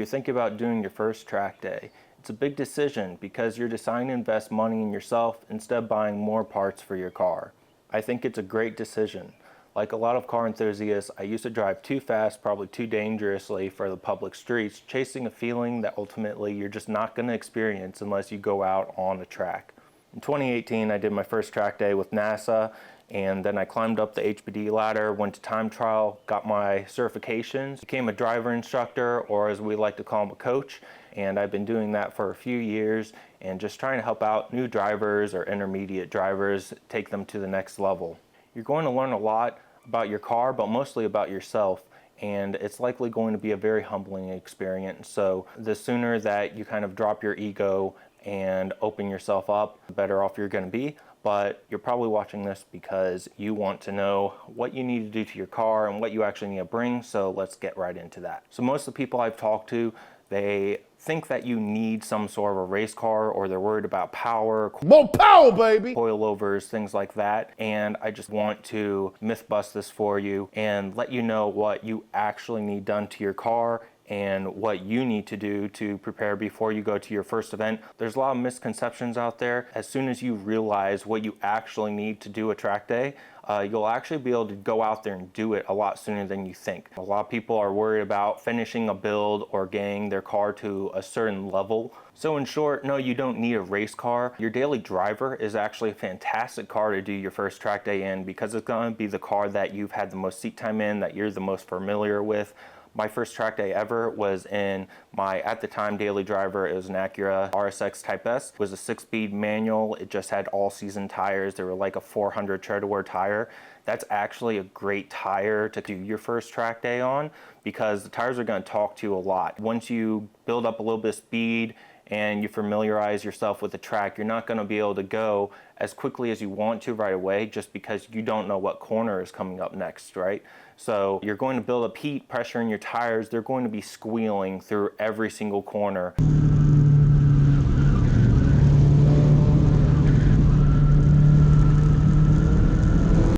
you're thinking about doing your first track day. It's a big decision because you're deciding to invest money in yourself instead of buying more parts for your car. I think it's a great decision. Like a lot of car enthusiasts, I used to drive too fast, probably too dangerously for the public streets, chasing a feeling that ultimately you're just not going to experience unless you go out on the track. In 2018, I did my first track day with NASA, and then I climbed up the HPD ladder, went to time trial, got my certifications, became a driver instructor, or as we like to call them, a coach. And I've been doing that for a few years and just trying to help out new drivers or intermediate drivers, take them to the next level. You're going to learn a lot about your car, but mostly about yourself. And it's likely going to be a very humbling experience. So the sooner that you kind of drop your ego and open yourself up, the better off you're going to be. But you're probably watching this because you want to know what you need to do to your car and what you actually need to bring. So let's get right into that. So most of the people I've talked to, they think that you need some sort of a race car, or they're worried about power. More power, baby! Coilovers, things like that. And I just want to myth bust this for you and let you know what you actually need done to your car and what you need to do to prepare before you go to your first event. There's a lot of misconceptions out there. As soon as you realize what you actually need to do a track day, you'll actually be able to go out there and do it a lot sooner than you think. A lot of people are worried about finishing a build or getting their car to a certain level. So in short, no, you don't need a race car. Your daily driver is actually a fantastic car to do your first track day in because it's going to be the car that you've had the most seat time in, that you're the most familiar with. My first track day ever was in my, at the time, daily driver. It was an Acura RSX Type S. It was a 6-speed manual. It just had all-season tires. They were like a 400 tread-wear tire. That's actually a great tire to do your first track day on because the tires are going to talk to you a lot. Once you build up a little bit of speed and you familiarize yourself with the track, you're not going to be able to go as quickly as you want to right away just because you don't know what corner is coming up next, right? So you're going to build up heat, pressure in your tires. They're going to be squealing through every single corner.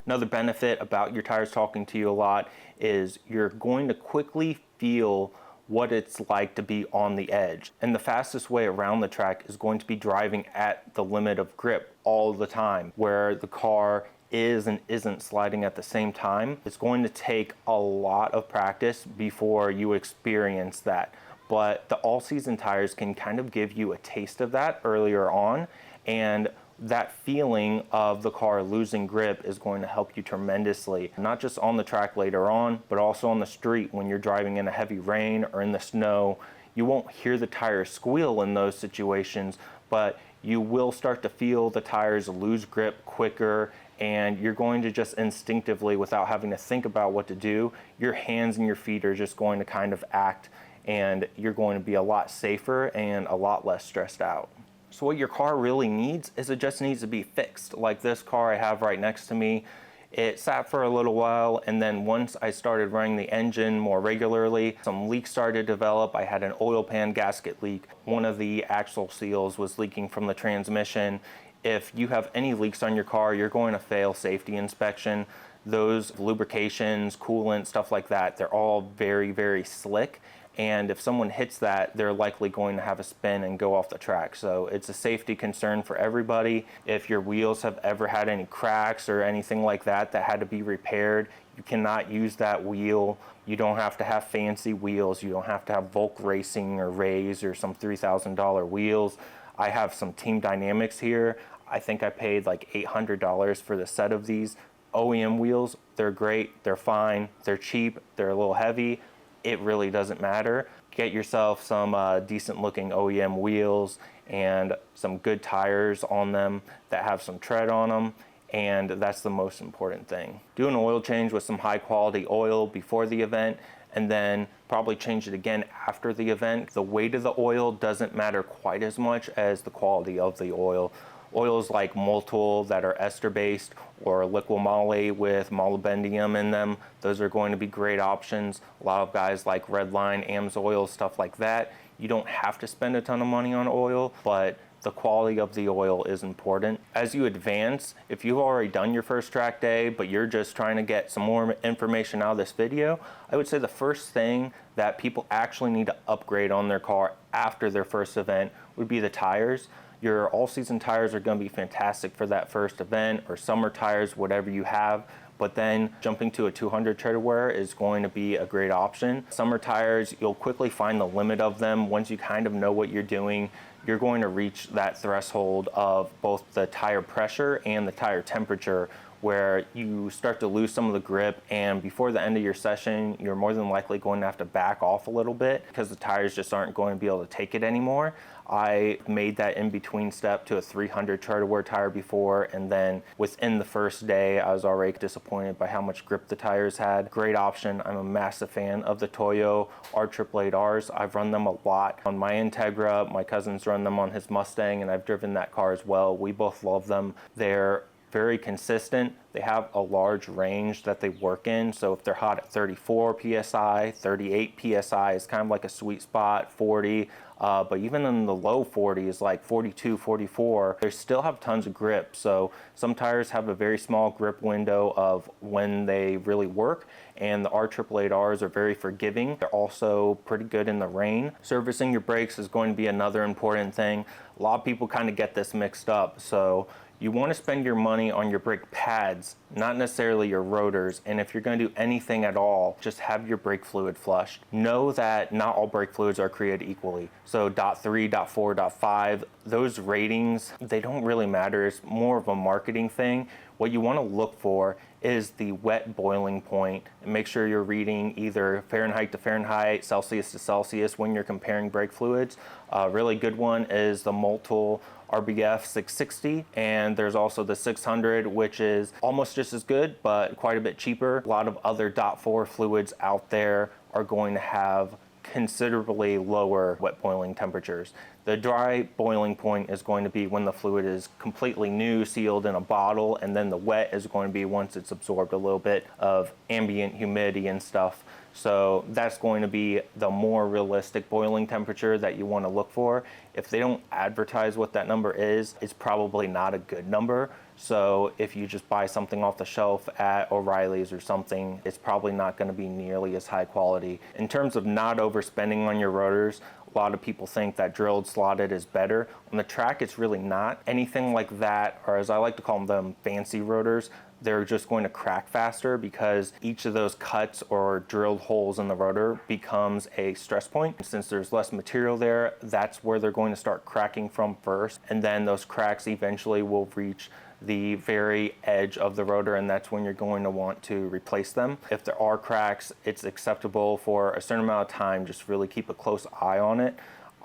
Another benefit about your tires talking to you a lot is you're going to quickly feel what it's like to be on the edge. And the fastest way around the track is going to be driving at the limit of grip all the time, where the car is and isn't sliding at the same time. It's going to take a lot of practice before you experience that. But the all-season tires can kind of give you a taste of that earlier on, and that feeling of the car losing grip is going to help you tremendously, not just on the track later on, but also on the street when you're driving in a heavy rain or in the snow. You won't hear the tires squeal in those situations, but you will start to feel the tires lose grip quicker, and you're going to just instinctively, without having to think about what to do, your hands and your feet are just going to kind of act, and you're going to be a lot safer and a lot less stressed out. So what your car really needs is it just needs to be fixed. Like this car I have right next to me, it sat for a little while, and then once I started running the engine more regularly, some leaks started to develop. I had an oil pan gasket leak. One of the axle seals was leaking from the transmission. If you have any leaks on your car, you're going to fail safety inspection. Those lubrications, coolant, stuff like that, they're all very, very slick. And if someone hits that, they're likely going to have a spin and go off the track. So it's a safety concern for everybody. If your wheels have ever had any cracks or anything like that that had to be repaired, you cannot use that wheel. You don't have to have fancy wheels. You don't have to have Volk Racing or Rays or some $3,000 wheels. I have some Team Dynamics here. I think I paid like $800 for the set of these. OEM wheels, they're great, they're fine, they're cheap, they're a little heavy. It really doesn't matter. Get yourself some decent looking OEM wheels and some good tires on them that have some tread on them, and that's the most important thing. Do an oil change with some high quality oil before the event, and then probably change it again after the event. The weight of the oil doesn't matter quite as much as the quality of the oil. Oils like Multul that are ester based, or liquid moly with molybdenum in them, those are going to be great options. A lot of guys like Redline, AMSOIL, stuff like that. You don't have to spend a ton of money on oil, but the quality of the oil is important. As you advance, if you've already done your first track day, but you're just trying to get some more information out of this video, I would say the first thing that people actually need to upgrade on their car after their first event would be the tires. Your all-season tires are going to be fantastic for that first event, or summer tires, whatever you have. But then jumping to a 200 tread wear is going to be a great option. Summer tires, you'll quickly find the limit of them. Once you kind of know what you're doing, you're going to reach that threshold of both the tire pressure and the tire temperature, where you start to lose some of the grip, and before the end of your session, you're more than likely going to have to back off a little bit because the tires just aren't going to be able to take it anymore. I made that in-between step to a 300 tread wear tire before, and then within the first day, I was already disappointed by how much grip the tires had. Great option. I'm a massive fan of the Toyo R888Rs. I've run them a lot on my Integra. My cousin's run them on his Mustang, and I've driven that car as well. We both love them. They're very consistent. They have a large range that they work in. So if they're hot at 34 PSI, 38 PSI is kind of like a sweet spot, 40. But even in the low 40s, like 42, 44, they still have tons of grip. So some tires have a very small grip window of when they really work, and the R888Rs are very forgiving. They're also pretty good in the rain. Servicing your brakes is going to be another important thing. A lot of people kind of get this mixed up. So you want to spend your money on your brake pads, not necessarily your rotors. And if you're going to do anything at all, just have your brake fluid flushed. Know that not all brake fluids are created equally. So .3, .4, .5, those ratings, they don't really matter. It's more of a marketing thing. What you want to look for is the wet boiling point, and make sure you're reading either Fahrenheit to Fahrenheit, Celsius to Celsius when you're comparing brake fluids. A really good one is the Multil RBF 660, and there's also the 600, which is almost just as good but quite a bit cheaper. A lot of other .4 fluids out there are going to have considerably lower wet boiling temperatures. The dry boiling point is going to be when the fluid is completely new, sealed in a bottle, and then the wet is going to be once it's absorbed a little bit of ambient humidity and stuff. So that's going to be the more realistic boiling temperature that you want to look for. If they don't advertise what that number is, it's probably not a good number. So if you just buy something off the shelf at O'Reilly's or something, it's probably not going to be nearly as high quality. In terms of not overspending on your rotors, a lot of people think that drilled slotted is better. On the track, it's really not. Anything like that, or as I like to call them, fancy rotors, they're just going to crack faster because each of those cuts or drilled holes in the rotor becomes a stress point. Since there's less material there, that's where they're going to start cracking from first, and then those cracks eventually will reach the very edge of the rotor, and that's when you're going to want to replace them. If there are cracks, it's acceptable for a certain amount of time. Just really keep a close eye on it.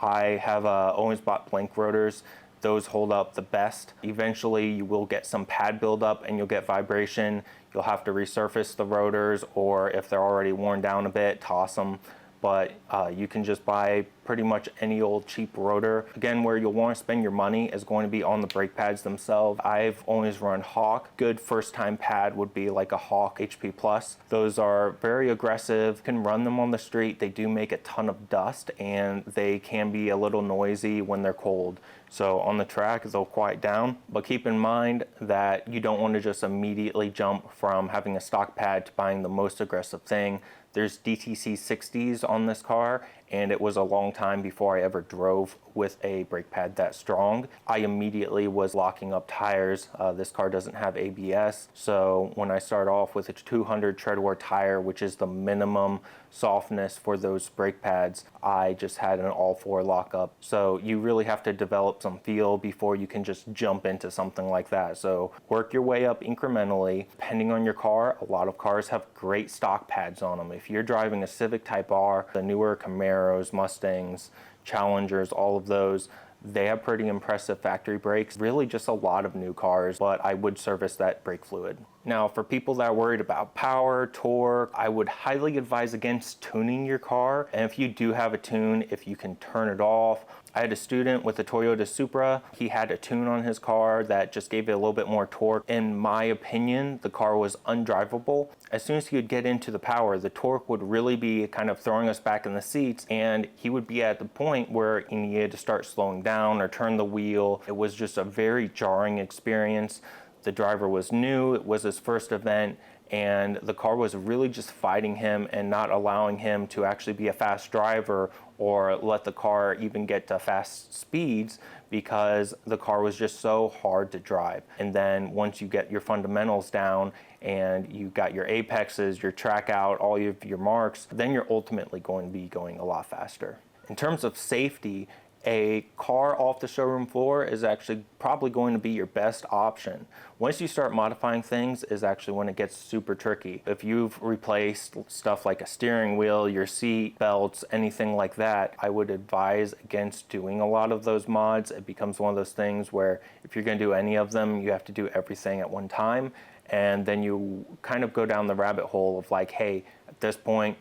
I have always bought blank rotors. Those hold up the best. Eventually you will get some pad buildup and you'll get vibration. You'll have to resurface the rotors, or if they're already worn down a bit, toss them. But you can just buy pretty much any old cheap rotor. Again, where you'll want to spend your money is going to be on the brake pads themselves. I've always run Hawk. Good first time pad would be like a Hawk HP Plus. Those are very aggressive. You can run them on the street. They do make a ton of dust, and they can be a little noisy when they're cold. So on the track, they'll quiet down. But keep in mind that you don't want to just immediately jump from having a stock pad to buying the most aggressive thing. There's DTC 60s on this car, and it was a long time before I ever drove with a brake pad that strong. I immediately was locking up tires. This car doesn't have ABS, so when I start off with a 200 tread wear tire, which is the minimum softness for those brake pads, I just had an all-4 lockup. So you really have to develop some feel before you can just jump into something like that. So work your way up incrementally. Depending on your car, a lot of cars have great stock pads on them. If you're driving a Civic Type R, the newer Camaros, Mustangs, Challengers, all of those, they have pretty impressive factory brakes. Really just a lot of new cars, but I would service that brake fluid. Now, for people that are worried about power, torque, I would highly advise against tuning your car. And if you do have a tune, if you can turn it off. I had a student with a Toyota Supra. He had a tune on his car that just gave it a little bit more torque. In my opinion, the car was undrivable. As soon as he would get into the power, the torque would really be kind of throwing us back in the seats, and he would be at the point where he needed to start slowing down or turn the wheel. It was just a very jarring experience. The driver was new, it was his first event, and the car was really just fighting him and not allowing him to actually be a fast driver or let the car even get to fast speeds, because the car was just so hard to drive. And then once you get your fundamentals down and you got your apexes, your track out, all of your marks, then you're ultimately going to be going a lot faster. In terms of safety, a car off the showroom floor is actually probably going to be your best option. Once you start modifying things is actually when it gets super tricky. If you've replaced stuff like a steering wheel, your seat belts, anything like that, I would advise against doing a lot of those mods. It becomes one of those things where if you're going to do any of them, you have to do everything at one time, and then you kind of go down the rabbit hole of like, hey, at this point,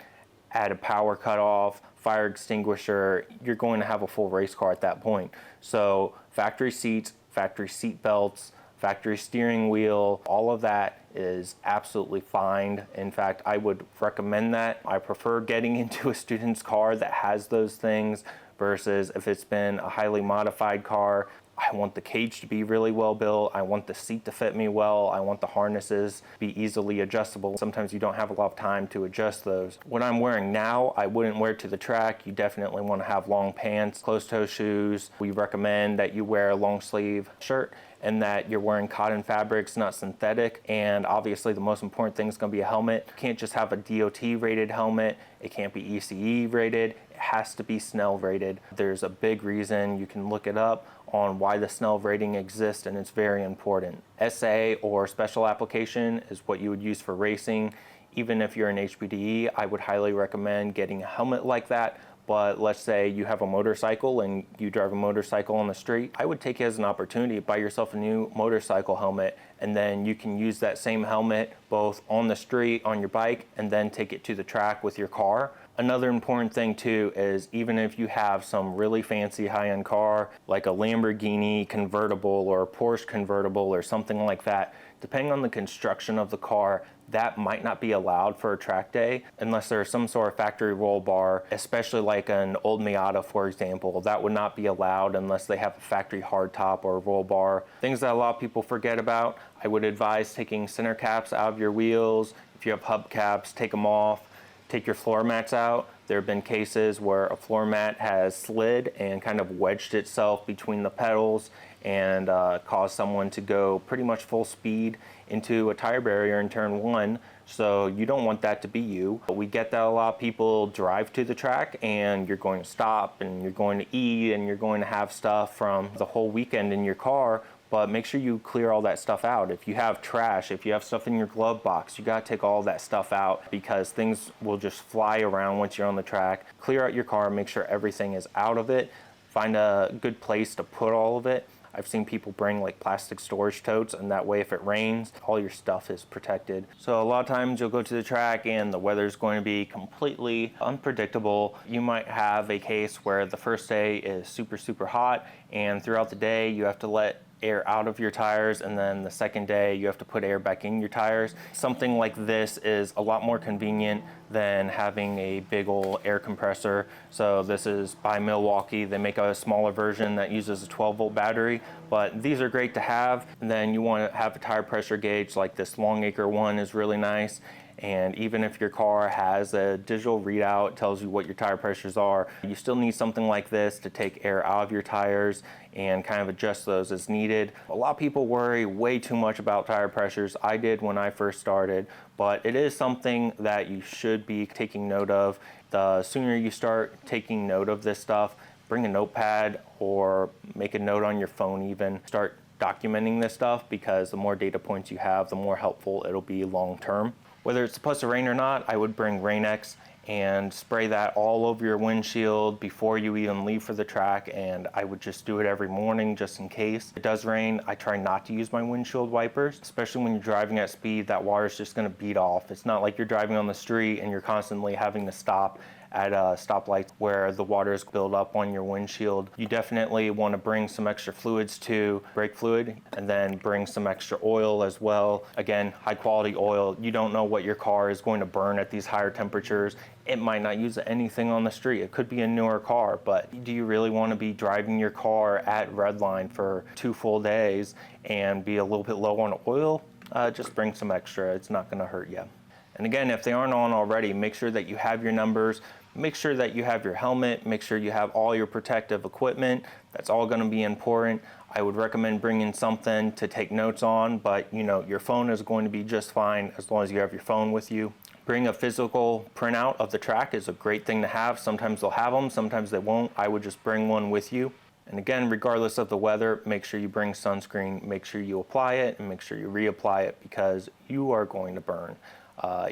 add a power cutoff, fire extinguisher, you're going to have a full race car at that point. So factory seats, factory seat belts, factory steering wheel, all of that is absolutely fine. In fact, I would recommend that. I prefer getting into a student's car that has those things versus if it's been a highly modified car. I want the cage to be really well built. I want the seat to fit me well. I want the harnesses to be easily adjustable. Sometimes you don't have a lot of time to adjust those. What I'm wearing now, I wouldn't wear to the track. You definitely want to have long pants, closed-toe shoes. We recommend that you wear a long sleeve shirt and that you're wearing cotton fabrics, not synthetic. And obviously the most important thing is going to be a helmet. You can't just have a DOT rated helmet. It can't be ECE rated. It has to be Snell rated. There's a big reason. You can look it up on why the Snell rating exists, and it's very important. SA or special application is what you would use for racing. Even if you're an HPDE, I would highly recommend getting a helmet like that. But let's say you have a motorcycle and you drive a motorcycle on the street, I would take it as an opportunity to buy yourself a new motorcycle helmet, and then you can use that same helmet both on the street, on your bike, and then take it to the track with your car. Another important thing too is even if you have some really fancy high-end car like a Lamborghini convertible or a Porsche convertible or something like that, depending on the construction of the car, that might not be allowed for a track day unless there's some sort of factory roll bar, especially like an old Miata, for example. That would not be allowed unless they have a factory hardtop or a roll bar. Things that a lot of people forget about, I would advise taking center caps out of your wheels. If you have hubcaps, take them off. Take your floor mats out. There have been cases where a floor mat has slid and kind of wedged itself between the pedals and caused someone to go pretty much full speed into a tire barrier in turn one. So you don't want that to be you. But we get that a lot of people drive to the track and you're going to stop and you're going to eat and you're going to have stuff from the whole weekend in your car. But make sure you clear all that stuff out. If you have trash, if you have stuff in your glove box, you gotta take all that stuff out because things will just fly around once you're on the track. Clear out your car, make sure everything is out of it. Find a good place to put all of it. I've seen people bring like plastic storage totes, and that way if it rains, all your stuff is protected. So a lot of times you'll go to the track and the weather's going to be completely unpredictable. You might have a case where the first day is super, super hot, and throughout the day you have to let air out of your tires, and then the second day you have to put air back in your tires. Something like this is a lot more convenient than having a big old air compressor. So this is by Milwaukee. They make a smaller version that uses a 12-volt battery, but these are great to have. And then you want to have a tire pressure gauge like this Longacre one is really nice. And even if your car has a digital readout, it tells you what your tire pressures are, you still need something like this to take air out of your tires and kind of adjust those as needed. A lot of people worry way too much about tire pressures. I did when I first started, but it is something that you should be taking note of. The sooner you start taking note of this stuff, bring a notepad or make a note on your phone even. Start documenting this stuff because the more data points you have, the more helpful it'll be long term. Whether it's supposed to rain or not, I would bring Rainx and spray that all over your windshield before you even leave for the track. And I would just do it every morning just in case it does rain. I try not to use my windshield wipers, especially when you're driving at speed. That water is just going to beat off. It's not like you're driving on the street and you're constantly having to stop at stoplights where the water is built up on your windshield. You definitely want to bring some extra fluids to brake fluid, and then bring some extra oil as well. Again, high quality oil. You don't know what your car is going to burn at these higher temperatures. It might not use anything on the street. It could be a newer car, but do you really want to be driving your car at redline for 2 full days and be a little bit low on oil? Just bring some extra. It's not going to hurt you. And again, if they aren't on already, make sure that you have your numbers. Make sure that you have your helmet. Make sure you have all your protective equipment. That's all going to be important. I would recommend bringing something to take notes on, but you know, your phone is going to be just fine as long as you have your phone with you. Bring a physical printout of the track is a great thing to have. Sometimes they'll have them, sometimes they won't. I would just bring one with you. And again, regardless of the weather, make sure you bring sunscreen. Make sure you apply it and make sure you reapply it, because you are going to burn.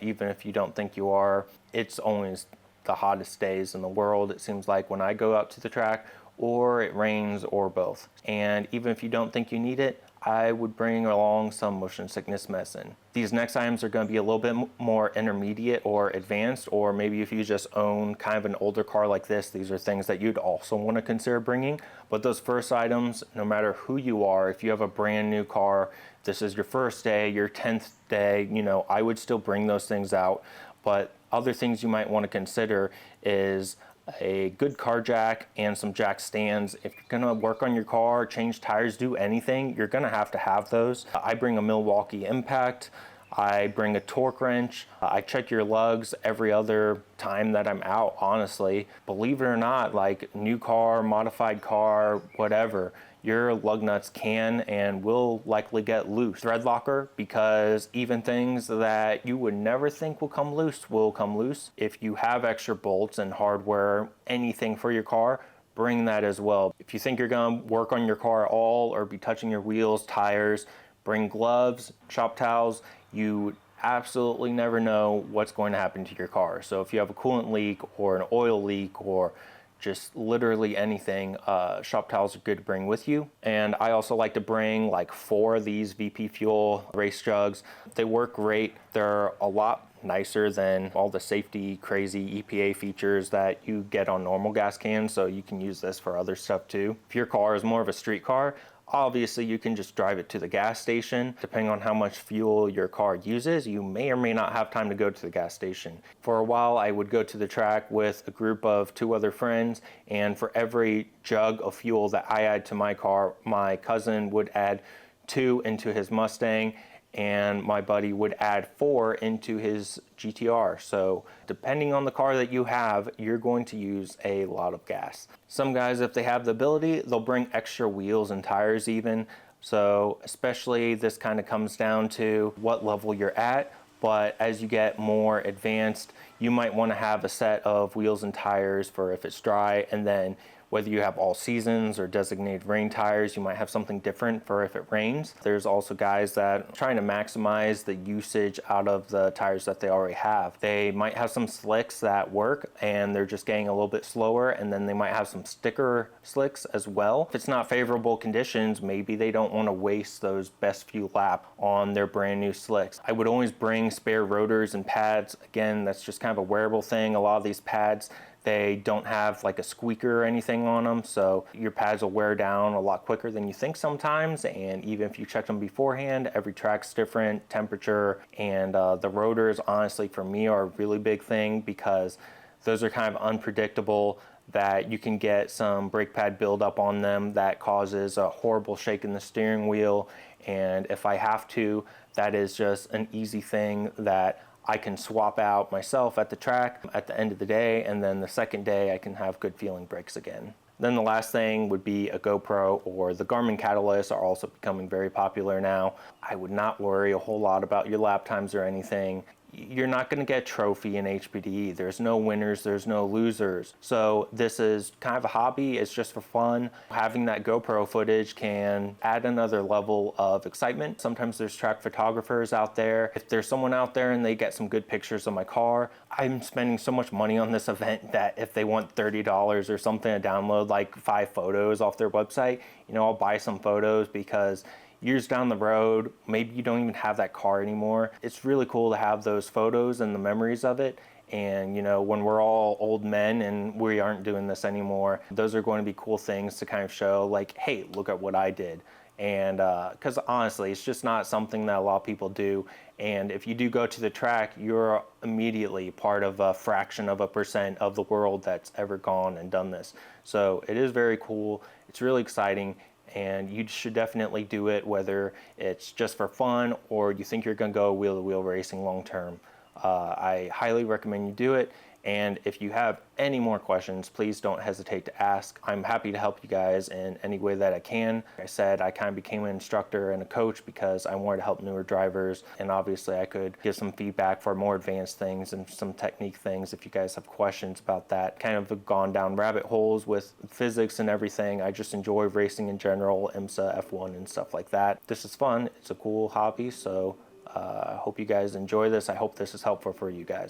Even if you don't think you are, it's always the hottest days in the world, it seems like, when I go out to the track, or it rains, or both. And even if you don't think you need it, I would bring along some motion sickness medicine. These next items are going to be a little bit more intermediate or advanced, or maybe if you just own kind of an older car like this, these are things that you'd also want to consider bringing. But those first items, no matter who you are, if you have a brand new car, this is your first day, your 10th day, you know, I would still bring those things out. But other things you might want to consider is a good car jack and some jack stands. If you're going to work on your car, change tires, do anything, you're going to have those. I bring a Milwaukee impact. I bring a torque wrench. I check your lugs every other time that I'm out, honestly. Believe it or not, like new car, modified car, whatever, your lug nuts can and will likely get loose. Thread locker, because even things that you would never think will come loose. If you have extra bolts and hardware, anything for your car, bring that as well. If you think you're gonna work on your car at all or be touching your wheels, tires, bring gloves, shop towels. You absolutely never know what's going to happen to your car. So if you have a coolant leak or an oil leak or just literally anything, shop towels are good to bring with you. And I also like to bring like 4 of these VP Fuel race jugs. They work great. They're a lot nicer than all the safety crazy EPA features that you get on normal gas cans, so you can use this for other stuff too. If your car is more of a street car, obviously you can just drive it to the gas station. Depending on how much fuel your car uses, you may or may not have time to go to the gas station. For a while, I would go to the track with a group of 2 other friends, and for every jug of fuel that I add to my car, my cousin would add 2 into his Mustang, and my buddy would add 4 into his GTR. So depending on the car that you have, you're going to use a lot of gas. Some guys, if they have the ability, they'll bring extra wheels and tires even. So especially this kind of comes down to what level you're at. But as you get more advanced, you might want to have a set of wheels and tires for if it's dry, and then whether you have all seasons or designated rain tires, you might have something different for if it rains. There's also guys that are trying to maximize the usage out of the tires that they already have. They might have some slicks that work and they're just getting a little bit slower, and then they might have some sticker slicks as well. If it's not favorable conditions, maybe they don't want to waste those best few laps on their brand new slicks. I would always bring spare rotors and pads. Again, that's just kind of a wearable thing. A lot of these pads, they don't have like a squeaker or anything on them, so your pads will wear down a lot quicker than you think sometimes. And even if you check them beforehand, every track's different, temperature, and the rotors, honestly, for me, are a really big thing, because those are kind of unpredictable, that you can get some brake pad buildup on them that causes a horrible shake in the steering wheel. And if I have to, that is just an easy thing that I can swap out myself at the track at the end of the day, and then the second day I can have good feeling brakes again. Then the last thing would be a GoPro, or the Garmin Catalyst are also becoming very popular now. I would not worry a whole lot about your lap times or anything. you're not going to get a trophy in HPDE. There's no winners, there's no losers. So this is kind of a hobby, it's just for fun. Having that GoPro footage can add another level of excitement. Sometimes there's track photographers out there. If there's someone out there and they get some good pictures of my car, I'm spending so much money on this event that if they want $30 or something to download like 5 photos off their website, you know, I'll buy some photos, because years down the road, maybe you don't even have that car anymore. It's really cool to have those photos and the memories of it. And you know, when we're all old men and we aren't doing this anymore, those are going to be cool things to kind of show, like, hey, look at what I did. And because honestly, it's just not something that a lot of people do. And if you do go to the track, you're immediately part of a fraction of a percent of the world that's ever gone and done this. So it is very cool. It's really exciting. And you should definitely do it, whether it's just for fun or you think you're going to go wheel-to-wheel racing long term. I highly recommend you do it. And if you have any more questions, please don't hesitate to ask. I'm happy to help you guys in any way that I can. Like I said, I kind of became an instructor and a coach because I wanted to help newer drivers, and obviously I could give some feedback for more advanced things and some technique things if you guys have questions about that. Kind of gone down rabbit holes with physics and everything. I just enjoy racing in general, IMSA, F1 and stuff like that. This is fun. It's a cool hobby, so I hope you guys enjoy this. I hope this is helpful for you guys.